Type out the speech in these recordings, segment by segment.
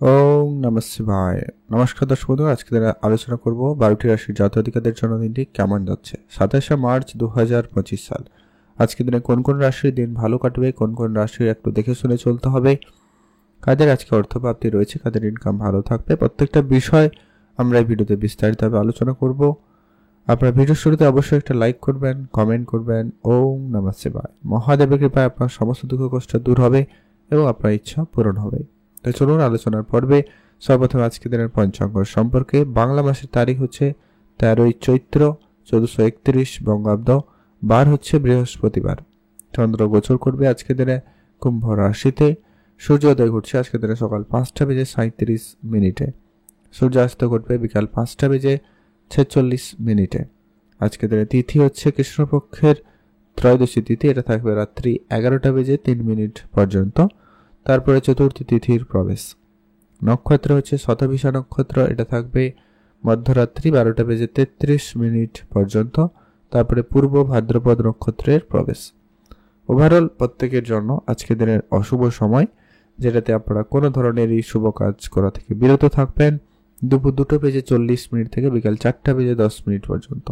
ওম নমঃ শিবায়। নমস্কার দর্শক বন্ধু, আজকে আলোচনা করব 12টি রাশির জাতক-জাতিকাদের জন্য দিনটি কেমন যাচ্ছে। 27শে মার্চ 2025 সাল। আজকের দিনে কোন কোন রাশির দিন ভালো কাটবে, কোন কোন রাশির একটু দেখে শুনে চলতে হবে, কাদের আজকে অর্থপ্রাপ্তি রয়েছে, কাদের ইনকাম ভালো থাকবে, প্রত্যেকটা বিষয় আমরা এই ভিডিওতে বিস্তারিতভাবে আলোচনা করব। আপনার ভিডিওর শুরুতে অবশ্যই একটা লাইক করবেন, কমেন্ট করবেন। ওম নমঃ শিবায়। মহাদেবের কৃপায় আপনার সমস্ত দুঃখ কষ্ট দূর হবে এবং আপনার ইচ্ছা পূরণ হবে। তো চলুন আলোচনার পর্বে সর্বপ্রথম আজকের দিনের পঞ্চাঙ্গ সম্পর্কে। বাংলা মাসের তারিখ হচ্ছে 13ই চৈত্র 1431 বঙ্গাব্দ, বার হচ্ছে বৃহস্পতিবার। চন্দ্র গোচর করবে আজকের দিনে কুম্ভ রাশিতে। সূর্যোদয় ঘটছে আজকের দিনে সকাল 5টা বেজে 37 মিনিটে। সূর্যাস্ত ঘটবে বিকাল 5টা বেজে 46 মিনিটে। আজকের দিনে তিথি হচ্ছে কৃষ্ণপক্ষের ত্রয়োদশী তিথি, এটা থাকবে রাত্রি 11টা বেজে 3 মিনিট পর্যন্ত। তারপরে চতুর্থী তিথির প্রবেশ। নক্ষত্র হচ্ছে শতভিষা নক্ষত্র, এটা থাকবে মধ্যরাত্রি 12টা বেজে 33 মিনিট পর্যন্ত। তারপরে পূর্ব ভাদ্রপদ নক্ষত্রের প্রবেশ। ওভারঅল প্রত্যেকের জন্য আজকের দিনের অশুভ সময়, যেটাতে আপনারা কোনো ধরনেরই শুভ কাজ করা থেকে বিরত থাকবেন, দুপুর 2টা বেজে 40 মিনিট থেকে বিকাল 4টা বেজে 10 মিনিট পর্যন্ত।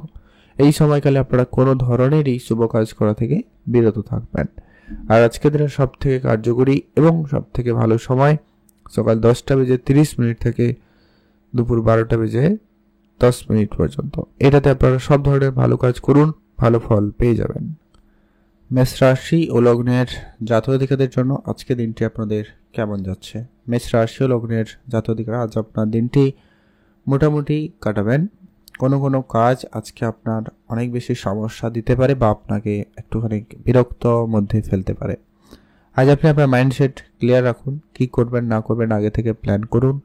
এই সময়কালে আপনারা কোনো ধরনেরই শুভ কাজ করা থেকে বিরত থাকবেন। আর আজকের দিনের সব থেকে কার্যকরী এবং সব থেকে ভালো সময় সকাল 10টা বেজে 30 মিনিট থেকে দুপুর 12টা বেজে 10 মিনিট পর্যন্ত। এটাতে আপনারা সব ধরনের ভালো কাজ করুন, ভালো ফল পেয়ে যাবেন। মেষ রাশি ও লগ্নের জাতক-জাতিকাদের জন্য আজকের দিনটি আপনাদের কেমন যাচ্ছে। মেষ রাশি ও লগ্নের জাতক-জাতিকারা আজ আপনার দিনটি মোটামুটি কাটাবেন। কোনো কোনো কাজ আজকে আপনার অনেক বেশি সমস্যা দিতে পারে বা আপনাকে একটুখানি বিরক্ত মধ্যে ফেলতে পারে। আজ আপনি আপনার মাইন্ডসেট ক্লিয়ার রাখুন, কি করবেন না করবেন আগে থেকে প্ল্যান করুন,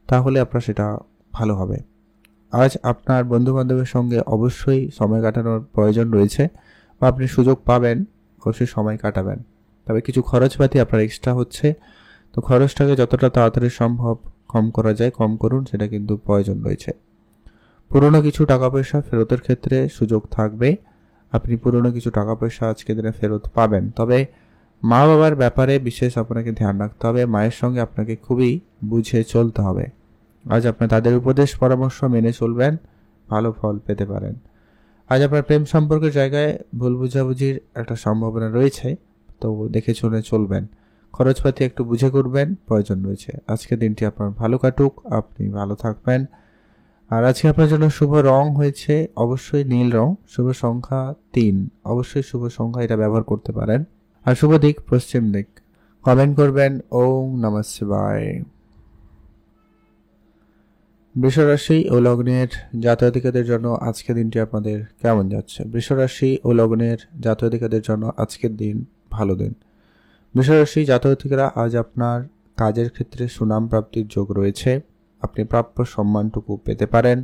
তাহলে আপনার সেটা ভালো হবে। আজ আপনার বন্ধুবান্ধবের সঙ্গে অবশ্যই সময় কাটানোর প্রয়োজন রয়েছে বা আপনি সুযোগ পাবেন, অবশ্যই সময় কাটাবেন। তবে কিছু খরচপাতি আপনার এক্সট্রা হচ্ছে, তো খরচটাকে যতটা তাড়াতাড়ি সম্ভব কম করা যায় কম করুন, সেটা কিন্তু প্রয়োজন রয়েছে। পুরনো কিছু টাকা পয়সা ফেরতের ক্ষেত্রে সুযোগ থাকবে, আপনি পুরনো কিছু টাকা পয়সা আজকে দিনে ফেরত পাবেন। তবে মা বাবার ব্যাপারে বিশেষ আপনাকে ধ্যান রাখতে হবে, মায়ের সঙ্গে আপনাকে খুবই বুঝে চলতে হবে। আজ আপনি তাদের উপদেশ পরামর্শ মেনে চলবেন, ভালো ফল পেতে পারেন। আজ আপনার প্রেম সম্পর্কের জায়গায় ভুল বুঝাবুঝির একটা সম্ভাবনা রয়েছে, তো দেখে শুনে চলবেন। খরচপাতি একটু বুঝে করবেন, প্রয়োজন রয়েছে। আজকের দিনটি আপনার ভালো কাটুক, আপনি ভালো থাকবেন। আর আজকে আপনার জন্য শুভ রং হয়েছে অবশ্যই নীল রং, শুভ সংখ্যা 3, অবশ্যই শুভ সংখ্যা, এটা ব্যবহার করতে পারেন। আর শুভ দিক পশ্চিম দিক। কমেন্ট করবেন ওম নমঃ শিবায়। বৃষ রাশি ও লগ্নের জাতক-জাতিকাদের জন্য আজকের দিনটি আপনাদের কেমন যাচ্ছে। বৃষ রাশি ও লগ্নের জাতক-জাতিকাদের জন্য আজকের দিন ভালো দিন। বৃষ রাশি জাতক-জাতিকারা আজ আপনার কাজের ক্ষেত্রে সুনাম প্রাপ্তির যোগ রয়েছে, আপনি প্রাপ্য সম্মানটুকু পেতে পারেন,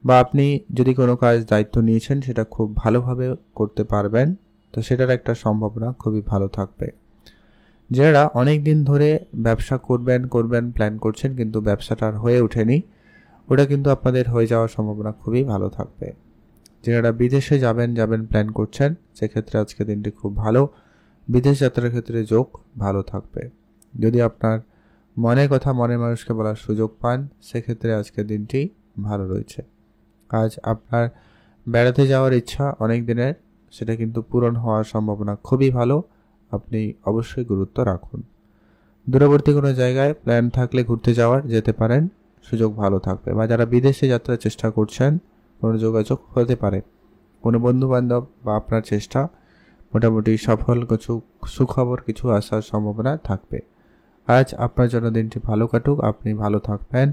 বা আপনি যদি কোনো কাজ দায়িত্ব নিয়েছেন সেটা খুব ভালোভাবে করতে পারবেন, তো সেটার একটা সম্ভাবনা খুবই ভালো থাকবে। যারা অনেক দিন ধরে ব্যবসা করবেন প্ল্যান করছেন কিন্তু ব্যবসাটা আর হয়ে ওঠেনি, ওটা কিন্তু আপনাদের হয়ে যাওয়ার সম্ভাবনা খুবই ভালো থাকবে। যারা বিদেশে যাবেন প্ল্যান করছেন, সেক্ষেত্রে আজকে দিনটি খুব ভালো, বিদেশ যাত্রার ক্ষেত্রে যোগ ভালো থাকবে। যদি আপনার মনের কথা মনের মানুষকে বলার সুযোগ পান, সেক্ষেত্রে আজকের দিনটি ভালো রয়েছে। আজ আপনার বেড়াতে যাওয়ার ইচ্ছা অনেক দিনের, সেটা কিন্তু পূরণ হওয়ার সম্ভাবনা খুবই ভালো, আপনি অবশ্যই গুরুত্ব রাখুন। দূরবর্তী কোনো জায়গায় প্ল্যান থাকলে ঘুরতে যাওয়ার যেতে পারেন, সুযোগ ভালো থাকবে। বা যারা বিদেশে যাত্রার চেষ্টা করছেন, কোনো যোগাযোগ হতে পারে, কোনো বন্ধুবান্ধব বা আপনার চেষ্টা মোটামুটি সফল, কিছু সুখবর কিছু আসার সম্ভাবনা থাকবে। আজ আপনার জন্য দিনটি ভালো কাটুক, আপনি ভালো থাকবেন।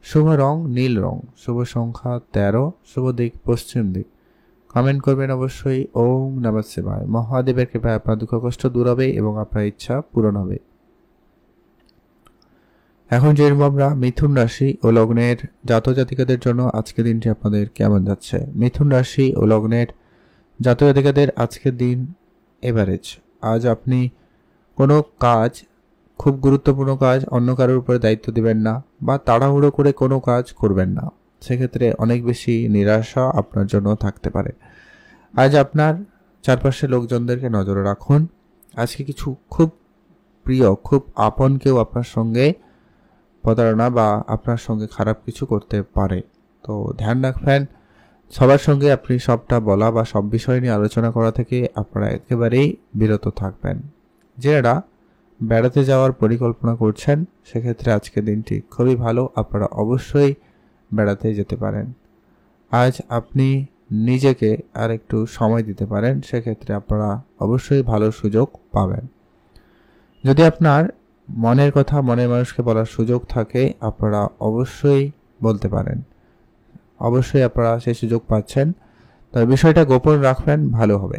শুভ রং নীল রং, শুভ সংখ্যা 13, শুভ দিক পশ্চিম দিক। কমেন্ট করবেন অবশ্যই ওম নমঃ শিবায়। মহাদেবের কৃপায় আপনার দুঃখ কষ্ট দূর হবে এবং আপনার ইচ্ছা পূরণ হবে। এখন যেরকম আমরা মিথুন রাশি ও লগ্নের জাতক-জাতিকাদের জন্য আজকের দিনটি আপনাদের কেমন যাচ্ছে। মিথুন রাশি ও লগ্নের জাতক-জাতিকাদের আজকের দিন এভারেজ। আজ আপনি কোনো কাজ, খুব গুরুত্বপূর্ণ কাজ অন্য কারোর উপরে দায়িত্ব দিবেন না বা তাড়াহুড়ো করে কোনো কাজ করবেন না, সেক্ষেত্রে অনেক বেশি নিরাশা আপনার জন্য থাকতে পারে। আজ আপনার চারপাশের লোকজনদেরকে নজরে রাখুন। আজকে কিছু খুব প্রিয়, খুব আপন কেউ আপনার সঙ্গে প্রতারণা বা আপনার সঙ্গে খারাপ কিছু করতে পারে। তো ধ্যান রাখবেন, সবার সঙ্গে আপনি সবটা বলা বা সব বিষয় নিয়ে আলোচনা করা থেকে আপনারা একেবারেই বিরত থাকবেন। যারা বেড়াতে যাওয়ার পরিকল্পনা করছেন সেক্ষেত্রে আজকের দিনটি খুবই ভালো, আপনারা অবশ্যই বেড়াতে যেতে পারেন। আজ আপনি নিজেকে আর একটু সময় দিতে পারেন, সেক্ষেত্রে আপনারা অবশ্যই ভালো সুযোগ পাবেন। যদি আপনার মনের কথা মনের মানুষকে বলার সুযোগ থাকে আপনারা অবশ্যই বলতে পারেন, অবশ্যই আপনারা সেই সুযোগ পাচ্ছেন। তবে বিষয়টা গোপন রাখবেন, ভালো হবে।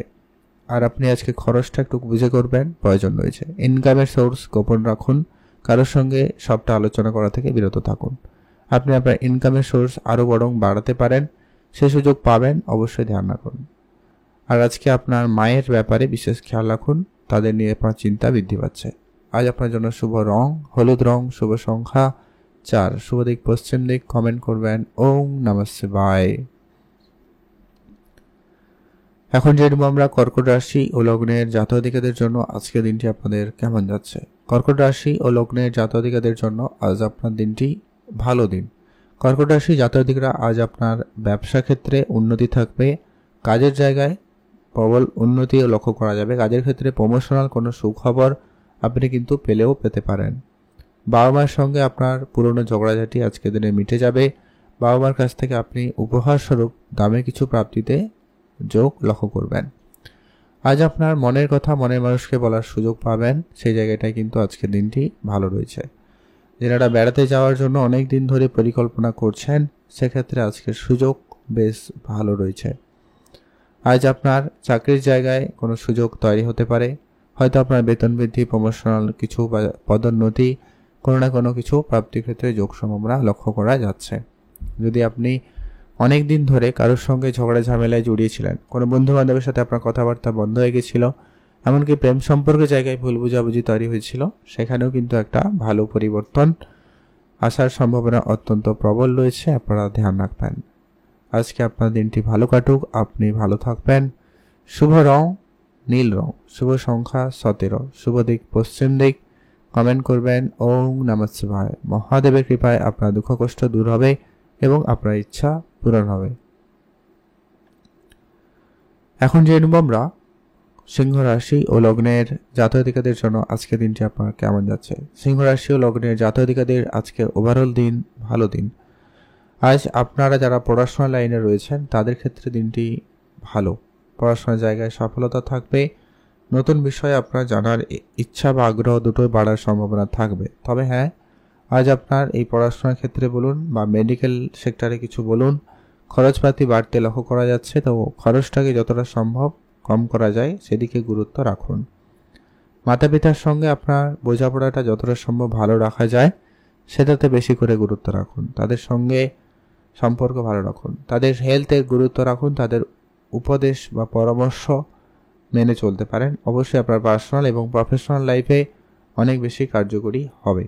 আর আপনি আজকে খরচটা একটু বুঝে করবেন, প্রয়োজন রয়েছে। ইনকামের সোর্স গোপন রাখুন, কারোর সঙ্গে সবটা আলোচনা করা থেকে বিরত থাকুন। আপনি আপনার ইনকামের সোর্স আরও বরং বাড়াতে পারেন, সে সুযোগ পাবেন, অবশ্যই ধ্যান রাখুন। আর আজকে আপনার মায়ের ব্যাপারে বিশেষ খেয়াল রাখুন, তাদের নিয়ে আপনার চিন্তা বৃদ্ধি পাচ্ছে। আজ আপনার জন্য শুভ রং হলুদ রং, শুভ সংখ্যা 4, শুভ দিক পশ্চিম দিক। কমেন্ট করবেন ওম নমঃ শিবায়। এখন জেনব আমরা কর্কট রাশি ও লগ্নের জাতক-জাতিকাদের জন্য আজকের দিনটি আপনাদের কেমন যাচ্ছে। কর্কট রাশি ও লগ্নের জাতক-জাতিকাদের জন্য আজ আপনার দিনটি ভালো দিন। কর্কট রাশি জাতক-জাতিকারা আজ আপনার ব্যবসা ক্ষেত্রে উন্নতি থাকবে, কাজের জায়গায় প্রবল উন্নতি লক্ষ্য করা যাবে। কাজের ক্ষেত্রে প্রমোশনাল কোনো সুখবর আপনি কিন্তু পেতে পারেন। বাবা মার সঙ্গে আপনার পুরনো ঝগড়াঝাটি আজকের দিনে মিটে যাবে। বাবা মার কাছ থেকে আপনি উপহার স্বরূপ দামে কিছু প্রাপ্তিতে যোগ লক্ষ্য করবেন। আজ আপনার মনের কথা মনের মানুষকে বলার সুযোগ পাবেন, সেই জায়গাটায় কিন্তু আজকের দিনটি ভালো রয়েছে। যারা বেড়াতে যাওয়ার জন্য অনেক দিন ধরে পরিকল্পনা করছেন সেক্ষেত্রে আজকের সুযোগ বেশ ভালো রয়েছে। আজ আপনার চাকরির জায়গায় কোনো সুযোগ তৈরি হতে পারে, হয়তো আপনার বেতন বৃদ্ধি, প্রমোশনাল কিছু বা পদোন্নতি, কোনো না কোনো কিছু প্রাপ্তির ক্ষেত্রে যোগ সম্ভাবনা লক্ষ্য করা যাচ্ছে। যদি আপনি অনেক দিন ধরে কারোর সঙ্গে ঝগড়া ঝামেলায় জড়িয়েছিলেন, কোনো বন্ধু বান্ধবের সাথে আপনার কথাবার্তা বন্ধ হয়ে গেছিল, এমনকি প্রেম সম্পর্কের জায়গায় ভুল বুঝাবুঝি তৈরি হয়েছিল, সেখানেও কিন্তু একটা ভালো পরিবর্তন আসার সম্ভাবনা অত্যন্ত প্রবল রয়েছে, আপনারা ধ্যান রাখবেন। আজকে আপনার দিনটি ভালো কাটুক, আপনি ভালো থাকবেন। শুভ রং নীল রং, শুভ সংখ্যা 17, শুভ দিক পশ্চিম দিক। কমেন্ট করবেন ওম নমঃ শিবায়। মহাদেবের কৃপায় আপনার দুঃখ কষ্ট দূর হবে এবং আপনার ইচ্ছা পূরণ হবে। এখন জেনব আমরা সিংহ রাশি ও লগ্নের জাতক-জাতিকাদের জন্য আজকের দিনটি আপনার কেমন যাচ্ছে। সিংহ রাশি ও লগ্নের জাতক-জাতিকাদের আজকের ওভারঅল দিন ভালো দিন। আজ আপনারা যারা পড়াশোনার লাইনে রয়েছেন তাদের ক্ষেত্রে দিনটি ভালো, পড়াশোনার জায়গায় সফলতা থাকবে। নতুন বিষয়ে আপনার জানার ইচ্ছা বা আগ্রহ দুটোই বাড়ার সম্ভাবনা থাকবে। তবে হ্যাঁ, আজ আপনার এই পড়াশোনার ক্ষেত্রে বলুন বা মেডিকেল সেক্টরে কিছু বলুন, খরচপাতি বাড়তে লক্ষ্য করা যাচ্ছে। তো খরচটাকে যতটা সম্ভব কম করা যায় সেদিকে গুরুত্ব রাখুন। মাতা পিতার সঙ্গে আপনার বোঝাপড়াটা যতটা সম্ভব ভালো রাখা যায় সেটাতে বেশি করে গুরুত্ব রাখুন। তাদের সঙ্গে সম্পর্ক ভালো রাখুন, তাদের হেলথের গুরুত্ব রাখুন, তাদের উপদেশ বা পরামর্শ মেনে চলতে পারেন। অবশ্যই আপনার পার্সোনাল এবং প্রফেশনাল লাইফে অনেক বেশি কার্যকরী হবে।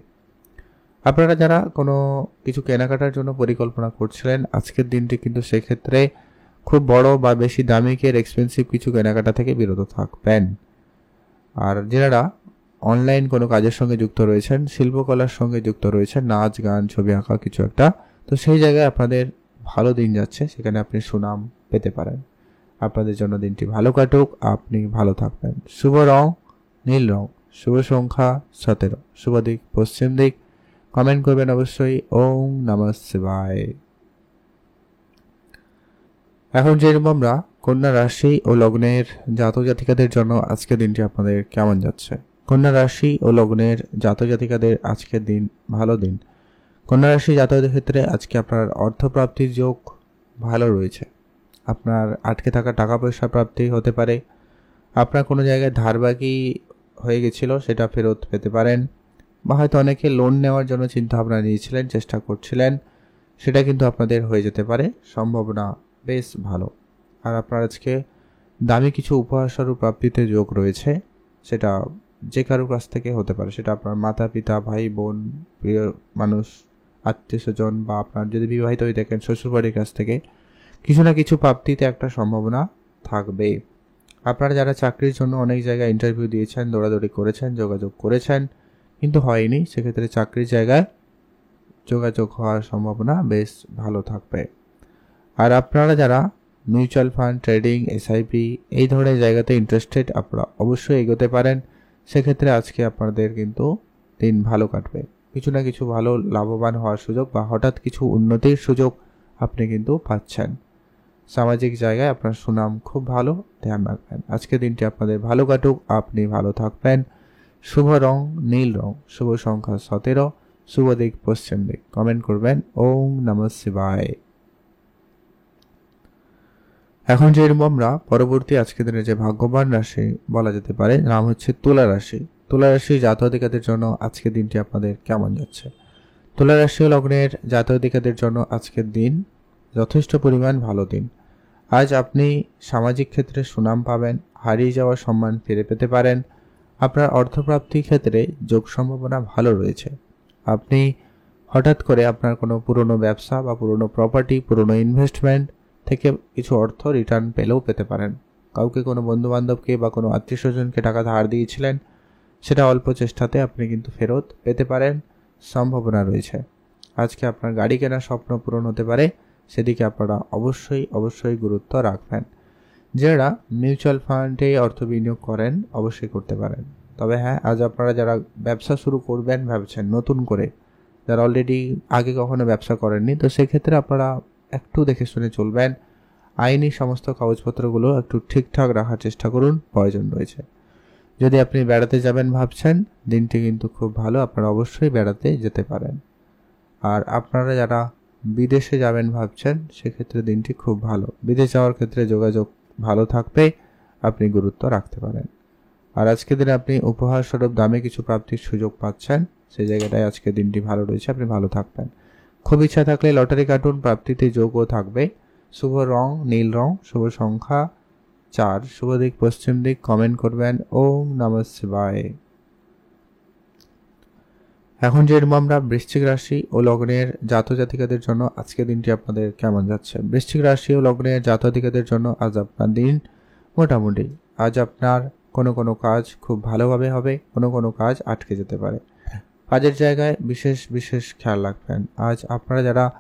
আপনারা যারা কোনো কিছু কেনাকাটার জন্য পরিকল্পনা করছিলেন আজকের দিনটি কিন্তু সেক্ষেত্রে খুব বড় বা বেশি দামিকের এক্সপেন্সিভ কিছু কেনাকাটা থেকে বিরত থাকবেন। আর যারা অনলাইন কোনো কাজের সঙ্গে যুক্ত রয়েছেন, শিল্পকলার সঙ্গে যুক্ত রয়েছেন, নাচ গান ছবি আঁকা কিছু একটা, তো সেই জায়গায় আপনাদের ভালো দিন যাচ্ছে, সেখানে আপনি সুনাম পেতে পারেন। আপনাদের জন্য দিনটি ভালো কাটুক, আপনি ভালো থাকবেন। শুভ রং নীল রং, শুভ সংখ্যা 17, শুভ দিক পশ্চিম দিক। কমেন্ট করবেন অবশ্যই ওম নমঃ শিবায়। এখন জেনব আমরা কন্যা রাশি ও লগ্নের জাতক জাতিকাদের জন্য আজকের দিনটি আপনাদের কেমন যাচ্ছে। কন্যা রাশি ও লগ্নের জাতক জাতিকাদের আজকের দিন ভালো দিন। কন্যা রাশি জাতকদের ক্ষেত্রে আজকে আপনার অর্থপ্রাপ্তির যোগ ভালো রয়েছে। আপনার আটকে থাকা টাকা পয়সা প্রাপ্তি হতে পারে। আপনার কোনো জায়গায় ধার বাকি হয়ে গেছিল সেটা ফেরত পেতে পারেন, বা হয়তো অনেকে লোন নেওয়ার জন্য চিন্তা ভাবনা নিয়েছিলেন, চেষ্টা করছিলেন, সেটা কিন্তু আপনাদের হয়ে যেতে পারে, সম্ভাবনা বেশ ভালো। আর আপনার আজকে দামি কিছু উপহার স্বরূপ প্রাপ্তিতে যোগ রয়েছে, সেটা যে কারোর কাছ থেকে হতে পারে। সেটা আপনার মাতা পিতা, ভাই বোন, প্রিয় মানুষ, আত্মীয় স্বজন, বা আপনার যদি বিবাহিত হয়ে থাকেন শ্বশুরবাড়ির কাছ থেকে কিছু না কিছু প্রাপ্তিতে একটা সম্ভাবনা থাকবে। আপনারা যারা চাকরির জন্য অনেক জায়গায় ইন্টারভিউ দিয়েছেন, দৌড়াদৌড়ি করেছেন, যোগাযোগ করেছেন কিন্তু হয়নি, সেক্ষেত্রে চাকরির জায়গায় যোগাযোগ হওয়ার সম্ভাবনা বেশ ভালো থাকবে। আর আপনারা যারা মিউচুয়াল ফান্ড, ট্রেডিং, এসআইপি এই ধরনের জায়গাতে ইন্টারেস্টেড, আপনারা অবশ্যই এগোতে পারেন। সেক্ষেত্রে আজকে আপনাদের কিন্তু দিন ভালো কাটবে। কিছু না কিছু ভালো লাভবান হওয়ার সুযোগ বা হঠাৎ কিছু উন্নতির সুযোগ আপনি কিন্তু পাচ্ছেন। সামাজিক জায়গায় আপনার সুনাম খুব ভালো, ধ্যান রাখবেন। আজকে দিনটি আপনাদের ভালো কাটুক, আপনি ভালো থাকবেন। শুভ রং নীল রং, শুভ সংখ্যা 17, শুভ দিক পশ্চিম দিক। কমেন্ট করবেন ওম নমঃ শিবায়। এখন যেরকম আমরা পরবর্তী আজকে দিনে যে ভাগ্যবান রাশি বলা যেতে পারে নাম হচ্ছে তুলা রাশি। তুলা রাশি জাতক-জাতিকাদের জন্য আজকের দিনটি আপনাদের কেমন যাচ্ছে? তুলা রাশি ও লগ্নের জাতক-জাতিকাদের জন্য আজকের দিন যথেষ্ট পরিমাণ ভালো দিন। আজ আপনি সামাজিক ক্ষেত্রে সুনাম পাবেন, হারিয়ে যাওয়া সম্মান ফিরে পেতে পারেন। আপনার অর্থপ্রাপ্তির ক্ষেত্রে যোগ সম্ভাবনা ভালো রয়েছে। আপনি হঠাৎ করে আপনার কোনো পুরনো ব্যবসা বা পুরনো প্রপার্টি, পুরনো ইনভেস্টমেন্ট থেকে কিছু অর্থ রিটার্ন পেলেও পেতে পারেন। কাউকে কোনো বন্ধুবান্ধবকে বা কোনো আত্মীয় স্বজনকে টাকা ধার দিয়েছিলেন, সেটা অল্প চেষ্টাতে আপনি কিন্তু ফেরত পেতে পারেন, সম্ভাবনা রয়েছে। আজকে আপনার গাড়ি কেনার স্বপ্ন পূরণ হতে পারে, সেদিকে আপনারা অবশ্যই গুরুত্ব রাখবেন। যারা মিউচুয়াল ফান্ডে অর্থ বিনিয়োগ করেন অবশ্যই করতে পারেন। তবে হ্যাঁ, আজ আপনারা যারা ব্যবসা শুরু করবেন ভাবছেন নতুন করে, যারা অলরেডি আগে কখনো ব্যবসা করেননি, তো সেক্ষেত্রে আপনারা একটু দেখে শুনে চলবেন। আইনি সমস্ত কাগজপত্রগুলো একটু ঠিকঠাক রাখার চেষ্টা করুন, প্রয়োজন রয়েছে। যদি আপনি বেড়াতে যাবেন ভাবছেন, দিনটি কিন্তু খুব ভালো, আপনারা অবশ্যই বেড়াতে যেতে পারেন। আর আপনারা যারা বিদেশে যাবেন ভাবছেন, সেক্ষেত্রে দিনটি খুব ভালো। বিদেশ যাওয়ার ক্ষেত্রে যোগাযোগ ভালো থাকবে, আপনি গুরুত্ব রাখতে পারেন। আর আজকের দিনে আপনি উপহার স্বরূপ দামে কিছু প্রাপ্তির সুযোগ পাচ্ছেন, সেই জায়গাটায় আজকে দিনটি ভালো রয়েছে, আপনি ভালো থাকবেন। খুব ইচ্ছা থাকলে লটারি কাটুন, প্রাপ্তিতে যোগও থাকবে। শুভ রং নীল রং, শুভ সংখ্যা 4, শুভ দিক পশ্চিম দিক। কমেন্ট করবেন ওম নমঃ শিবায়। এখন যেরকম আমরা বৃশ্চিক রাশি ও লগ্নের জাতক-জাতিকাদের জন্য আজকে দিনটি আপনাদের কেমন যাচ্ছে? বৃশ্চিক রাশি ও লগ্নের জাতক-জাতিকাদের জন্য আজ আপনার দিন মোটামুটি। আজ আপনার কোনো কাজ খুব ভালোভাবে হবে, কোনো কাজ আটকে যেতে পারে। কাজের জায়গায় বিশেষ খেয়াল রাখবেন। আজ আপনারা যারা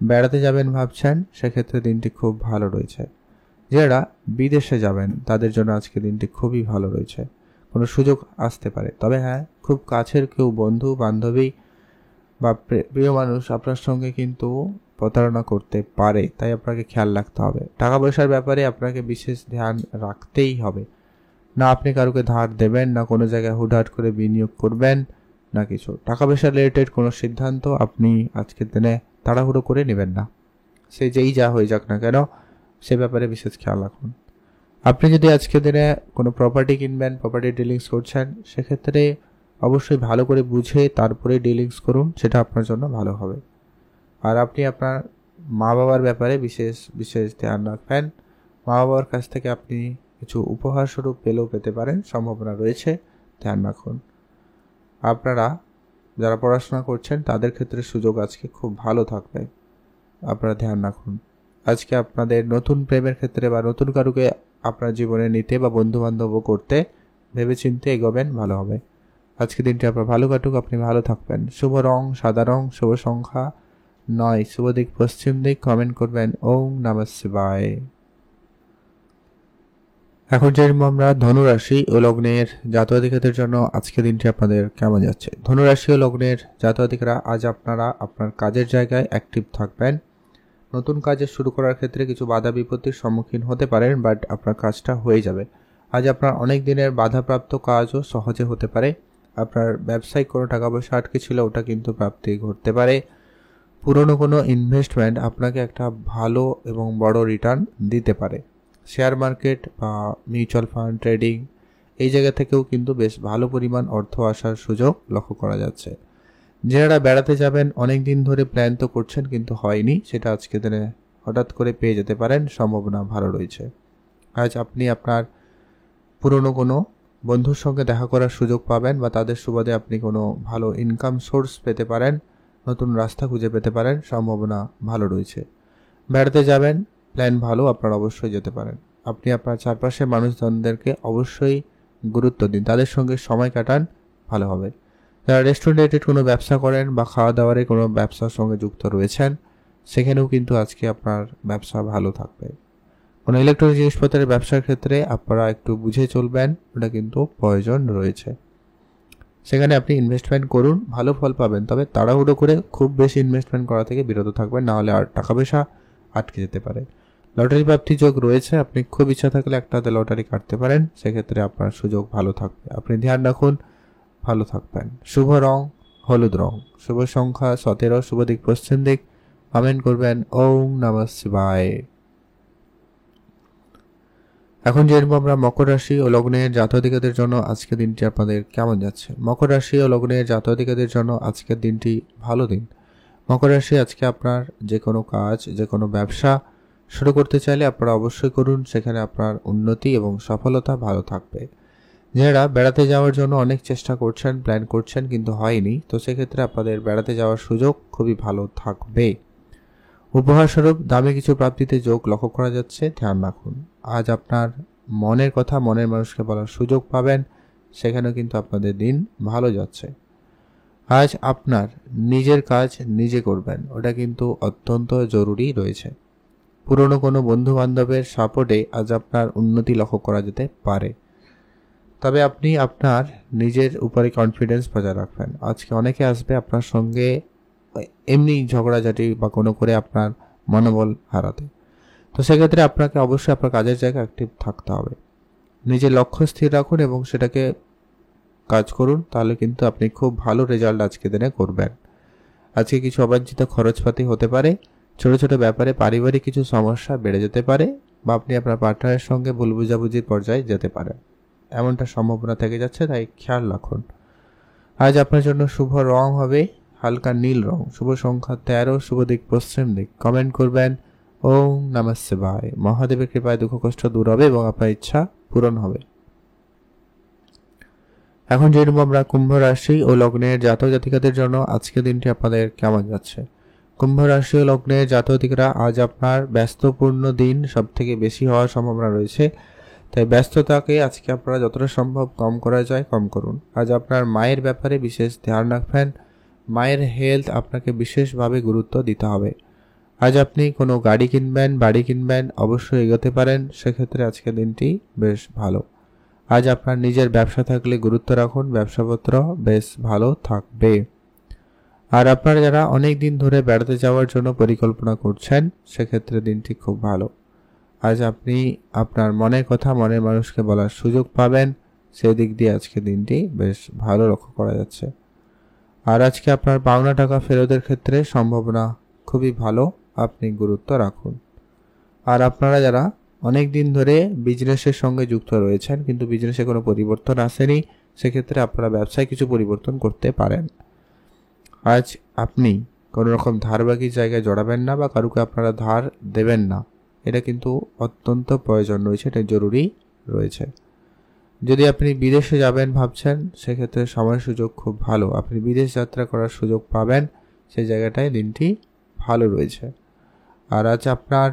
বেড়াতে যাবেন ভাবছেন, সেক্ষেত্রে দিনটি খুব ভালো রয়েছে। যারা বিদেশে যাবেন তাদের জন্য আজকে দিনটি খুবই ভালো রয়েছে, কোনো সুযোগ আসতে পারে। তবে হ্যাঁ, খুব কাছের কেউ বন্ধু বান্ধবী বা প্রিয় মানুষ আপনার সঙ্গে কিন্তু প্রতারণা করতে পারে, তাই আপনাকে খেয়াল রাখতে হবে। টাকা পয়সার ব্যাপারে আপনাকে বিশেষ ধ্যান রাখতেই হবে। না আপনি কারোকে ধার দেবেন, না কোনো জায়গায় হুটহাট করে বিনিয়োগ করবেন, না কিছু। টাকা পয়সা রিলেটেড কোনো সিদ্ধান্ত আপনি আজকের দিনে তাড়াহুড়ো করে নেবেন না, সে যেই যা হয়ে যাক না কেন, সে ব্যাপারে বিশেষ খেয়াল রাখুন। আপনি যদি আজকের দিনে কোনো প্রপার্টি কিনবেন, প্রপার্টি ডিলিংস করছেন, সেক্ষেত্রে অবশ্যই ভালো করে বুঝে তারপরে ডিলিংস করুন, সেটা আপনার জন্য ভালো হবে। আর আপনি আপনার মা বাবার ব্যাপারে বিশেষ ধ্যান রাখবেন। মা বাবার কাছ থেকে আপনি কিছু উপহার স্বরূপ পেলেও পেতে পারেন, সম্ভাবনা রয়েছে, ধ্যান রাখুন। আপনারা যারা পড়াশোনা করছেন তাদের ক্ষেত্রে সুযোগ আজকে খুব ভালো থাকবে, আপনারা ধ্যান রাখুন। আজকে আপনাদের নতুন প্রেমের ক্ষেত্রে বা নতুন কারুকে আপনার জীবনে নিতে বা বন্ধু বান্ধব করতে ভেবেচিন্তে এগোবেন, ভালো হবে। আজকে দিনটি আপনার ভালো কাটুক, আপনি ভালো থাকবেন। শুভ রং সাদা রং, শুভ সংখ্যা 9, শুভ দিক পশ্চিম দিক। কমেন্ট করবেন ওম নমঃ শিবায়। এখন যেরকম আমরা ধনুরাশি ও লগ্নের জাতক-জাতিকাদের জন্য আজকে দিনটি আপনাদের কেমন যাচ্ছে? ধনুরাশি ও লগ্নের জাতক-জাতিকারা আজ আপনারা আপনার কাজের জায়গায় অ্যাক্টিভ থাকবেন। নতুন কাজে শুরু করার ক্ষেত্রে কিছু বাধা বিপত্তির সম্মুখীন হতে পারেন, বাট আপনার কাজটা হয়ে যাবে। আজ আপনার অনেক দিনের বাধাপ্রাপ্ত কাজও সহজে হতে পারে। আপনার ব্যবসায়িক কোনো টাকা পয়সা আটকে ছিল, ওটা কিন্তু প্রাপ্তি ঘটতে পারে। পুরনো কোনো ইনভেস্টমেন্ট আপনাকে একটা ভালো এবং বড় রিটার্ন দিতে পারে। শেয়ার মার্কেট বা মিউচুয়াল ফান্ড, ট্রেডিং এই জায়গা থেকেও কিন্তু বেশ ভালো পরিমাণ অর্থ আসার সুযোগ লক্ষ্য করা যাচ্ছে। যারা বেড়াতে যাবেন অনেক দিন ধরে প্ল্যান তো করছেন কিন্তু হয়নি, সেটা আজকে দিনে হঠাৎ করে পেয়ে যেতে পারেন, সম্ভাবনা ভালো রয়েছে। আজ আপনি আপনার পুরনো কোনো বন্ধুর সঙ্গে দেখা করার সুযোগ পাবেন বা তাদের সুবাদে আপনি কোনো ভালো ইনকাম সোর্স পেতে পারেন, নতুন রাস্তা খুঁজে পেতে পারেন, সম্ভাবনা ভালো রয়েছে। বেড়াতে যাবেন, প্ল্যান ভালো, আপনারা অবশ্যই যেতে পারেন। আপনি আপনার চারপাশের মানুষজনদেরকে অবশ্যই গুরুত্ব দিন, তাদের সঙ্গে সময় কাটান, ভালো হবে। যারা রেস্টুরেন্ট রিলেটেড কোনো ব্যবসা করেন বা খাওয়া দাওয়ারে কোনো ব্যবসার সঙ্গে যুক্ত রয়েছেন, সেখানেও কিন্তু আজকে আপনার ব্যবসা ভালো থাকবে। কোনো ইলেকট্রনিক জিনিসপত্রের ব্যবসার ক্ষেত্রে আপনারা একটু বুঝে চলবেন, ওটা কিন্তু প্রয়োজন রয়েছে। সেখানে আপনি ইনভেস্টমেন্ট করুন, ভালো ফল পাবেন, তবে তাড়াহুড়ো করে খুব বেশি ইনভেস্টমেন্ট করা থেকে বিরত থাকবেন, না হলে আর টাকা পয়সা আটকে যেতে পারে। লটারি প্রাপ্তি যোগ রয়েছে, আপনি খুব ইচ্ছা থাকলে একটাতে লটারি কাটতে পারেন, সেক্ষেত্রে আপনার সুযোগ ভালো থাকবে। আপনি ধ্যান রাখুন, ভালো থাকবেন। শুভ রং হলুদ রং, শুভ সংখ্যা 17, শুভ দিক পশ্চিম দিক। কমেন্ট করবেন ওম নমঃ শিবায়। এখন জেনব আমরা মকর রাশি ও লগ্নের জাতক-জাতিকাদের জন্য আজকের দিনটি আপনাদের কেমন যাচ্ছে। মকর রাশি ও লগ্নের জাতক-জাতিকাদের জন্য আজকের দিনটি ভালো দিন। মকর রাশি, আজকে আপনার যে কোনো কাজ, যে কোনো ব্যবসা শুরু করতে চাইলে আপনারা অবশ্যই করুন, সেখানে আপনার উন্নতি এবং সফলতা ভালো থাকবে। যারা বেড়াতে যাওয়ার জন্য অনেক চেষ্টা করছেন, প্ল্যান করছেন কিন্তু হয়নি, তো সেক্ষেত্রে আপনাদের বেড়াতে যাওয়ার সুযোগ খুবই ভালো থাকবে। উপহারস্বরূপ দামি কিছু প্রাপ্তিতে যোগ লক্ষ্য করা যাচ্ছে, ধ্যান রাখুন। আজ আপনার মনের কথা মনের মানুষকে বলার সুযোগ পাবেন, সেখানেও কিন্তু আপনাদের দিন ভালো যাচ্ছে। আজ আপনার নিজের কাজ নিজে করবেন, ওটা কিন্তু অত্যন্ত জরুরি রয়েছে। পুরনো কোনো বন্ধু বান্ধবের সাপোর্টে আজ আপনার উন্নতি লক্ষ্য করা যেতে পারে, তবে আপনি আপনার নিজের উপরে কনফিডেন্স বজায় রাখবেন। আজকে অনেকে আসবে আপনার সঙ্গে এমনি ঝগড়াঝাটি বা কোনো করে আপনার মনোবল হারাতে, তো সেক্ষেত্রে আপনাকে অবশ্যই আপনার কাজের জায়গায় অ্যাক্টিভ থাকতে হবে। নিজের লক্ষ্য স্থির রাখুন এবং সেটাকে কাজ করুন, তাহলে কিন্তু আপনি খুব ভালো রেজাল্ট আজকে দিনে করবেন। আজকে কিছু অবাঞ্ছিত খরচপাতি হতে পারে, ছোট ছোট ব্যাপারে পারিবারিক কিছু সমস্যা বেড়ে যেতে পারে, বা আপনি আপনার পার্টনারের সঙ্গে ভুল বুঝাবুঝির পর্যায়ে যেতে পারেন, এমনটা সম্ভাবনা থেকে যাচ্ছে, তাই খেয়াল রাখুন। আজ আপনার জন্য শুভ রং হবে হালকা নীল রং, শুভ সংখ্যা 13, শুভ দিক পশ্চিম দিক। কমেন্ট করবেন ওম নমঃ শিবায়। মহাদেবের কৃপায় দুঃখ কষ্ট দূর হবে এবং আপনার ইচ্ছা পূরণ হবে। এখন জেনে নেব আমরা কুম্ভ রাশি ও লগ্নের জাতক জাতিকাদের জন্য আজকের দিনটি আপনাদের কেমন যাচ্ছে। কুম্ভ রাশি ও লগ্নের জাতক জাতিকারা, আজ আপনার ব্যস্তপূর্ণ দিন সব থেকে বেশি হওয়ার সম্ভাবনা রয়েছে, তাই ব্যস্ততাকে আজকে আপনারা যতটা সম্ভব কম করা যায় কম করুন। আজ আপনার মায়ের ব্যাপারে বিশেষ ধ্যান রাখবেন, মায়ের হেলথ আপনাকে বিশেষভাবে গুরুত্ব দিতে হবে। আজ আপনি কোনো গাড়ি কিনবেন, বাড়ি কিনবেন, অবশ্যই এগোতে পারেন, সেক্ষেত্রে আজকের দিনটি বেশ ভালো। আজ আপনার নিজের ব্যবসা থাকলে গুরুত্ব রাখুন, ব্যবসাপত্র বেশ ভালো থাকবে। আর আপনারা যারা অনেক দিন ধরে বেড়াতে যাওয়ার জন্য পরিকল্পনা করছেন, সেক্ষেত্রে দিনটি খুব ভালো। আজ আপনি আপনার মনের কথা মনের মানুষকে বলার সুযোগ পাবেন, সেদিক দিয়ে আজকে দিনটি বেশ ভালো লক্ষ্য করা যাচ্ছে। আর আজকে আপনার পাওনা টাকা ফেরতের ক্ষেত্রে সম্ভাবনা খুবই ভালো, আপনি গুরুত্ব রাখুন। আর আপনারা যারা অনেক দিন ধরে বিজনেসের সঙ্গে যুক্ত রয়েছেন কিন্তু বিজনেসে কোনো পরিবর্তন আসেনি, সেক্ষেত্রে আপনারা ব্যবসায় কিছু পরিবর্তন করতে পারেন। আজ আপনি কোনো রকম ধারবাকি জায়গায় জড়াবেন না বা কারুকে আপনারা ধার দেবেন না, এটা কিন্তু অত্যন্ত প্রয়োজন রয়েছে, এটা জরুরি রয়েছে। যদি আপনি বিদেশে যাবেন ভাবছেন, সেক্ষেত্রে সময় সুযোগ খুব ভালো, আপনি বিদেশ যাত্রা করার সুযোগ পাবেন, সেই জায়গাটায় দিনটি ভালো রয়েছে। আর আজ আপনার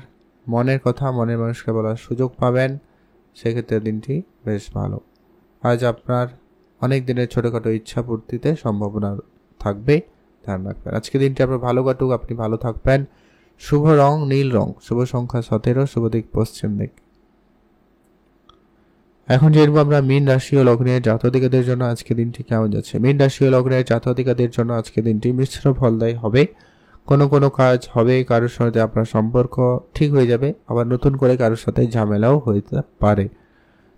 মনের কথা মনের মানুষকে বলার সুযোগ পাবেন, সেক্ষেত্রে দিনটি বেশ ভালো। আজ আপনার অনেক দিনের ছোটোখাটো ইচ্ছা পূর্তিতে সম্ভাবনা থাকবে, ধ্যান রাখবেন। আজকে দিনটি আপনার ভালো কাটুক, আপনি ভালো থাকবেন। শুভ রং নীল রং, শুভ সংখ্যা 17, শুভ দিক পশ্চিম দিক। এখন জেনব আমরা মীন রাশি ও লগ্নের জাতক-জাতিকাদের জন্য আজকে দিনটি কেমন যাচ্ছে। মীন রাশি ও লগ্নের জাতক-জাতিকাদের জন্য আজকে দিনটি মিশ্র ফলদায়ী হবে। কোনো কোনো কাজ হবে, কারোর সাথে আপনার সম্পর্ক ঠিক হয়ে যাবে, আবার নতুন করে কারোর সাথে ঝামেলাও হতে পারে,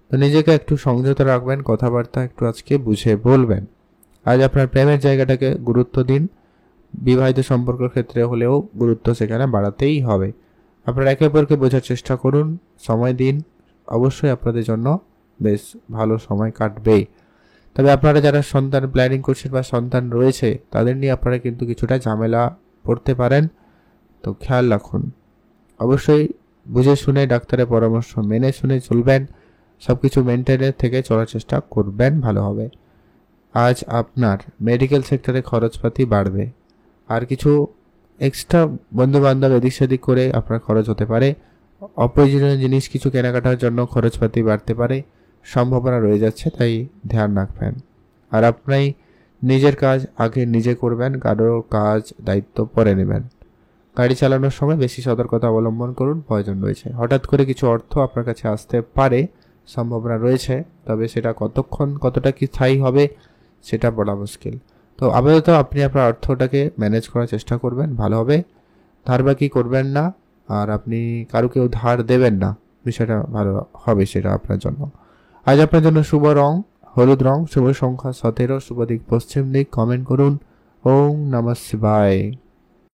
তো নিজেকে একটু সংযত রাখবেন, কথাবার্তা একটু আজকে বুঝে বলবেন। আজ আপনার প্রেমের জায়গাটাকে গুরুত্ব দিন, বিবাহিত সম্পর্কের ক্ষেত্রে হলেও গুরুত্ব সেখানে বাড়াতেই হবে। আপনারা একে অপরকে বোঝার চেষ্টা করুন, সময় দিন, অবশ্যই আপনাদের জন্য বেশ ভালো সময় কাটবে। তবে আপনারা যারা সন্তান প্ল্যানিং করছেন বা সন্তান রয়েছে, তাদের নিয়ে আপনারা কিন্তু কিছুটা ঝামেলা পড়তে পারেন, তো খেয়াল রাখুন। অবশ্যই বুঝে শুনে ডাক্তারের পরামর্শ মেনে শুনে চলবেন, সব কিছু মেনটেনে থেকে চলার চেষ্টা করবেন, ভালো হবে। আজ আপনার মেডিকেল সেক্টরে খরচপাতি বাড়বে, আর কিছু এক্সট্রা বন্ধুবান্ধব এদিক সেদিক করে আপনার খরচ হতে পারে, অপ্রয়োজনীয় জিনিস কিছু কেনাকাটার জন্য খরচপাতি বাড়তে পারে, সম্ভাবনা রয়ে যাচ্ছে, তাই ধ্যান রাখবেন। আর আপনি নিজের কাজ আগে নিজে করবেন, কারো কাজ দায়িত্ব পরে নেবেন। গাড়ি চালানোর সময় বেশি সতর্কতা অবলম্বন করুন, প্রয়োজন রয়েছে। হঠাৎ করে কিছু অর্থ আপনার কাছে আসতে পারে, সম্ভাবনা রয়েছে, তবে সেটা কতটা কি স্থায়ী হবে সেটা বলা মুশকিল। তো আপাতত আপনি আপনার অর্থটাকে ম্যানেজ করার চেষ্টা করবেন ভালোভাবে, ধার বাকি করবেন না, আর আপনি কারুকেও ধার দেবেন না, বিষয়টা ভালো হবে সেটা আপনার জন্য। আজ আপনার জন্য শুভ রং হলুদ রং, শুভ সংখ্যা 17, শুভ দিক পশ্চিম দিক। কমেন্ট করুন ওম নমঃ শিবায়।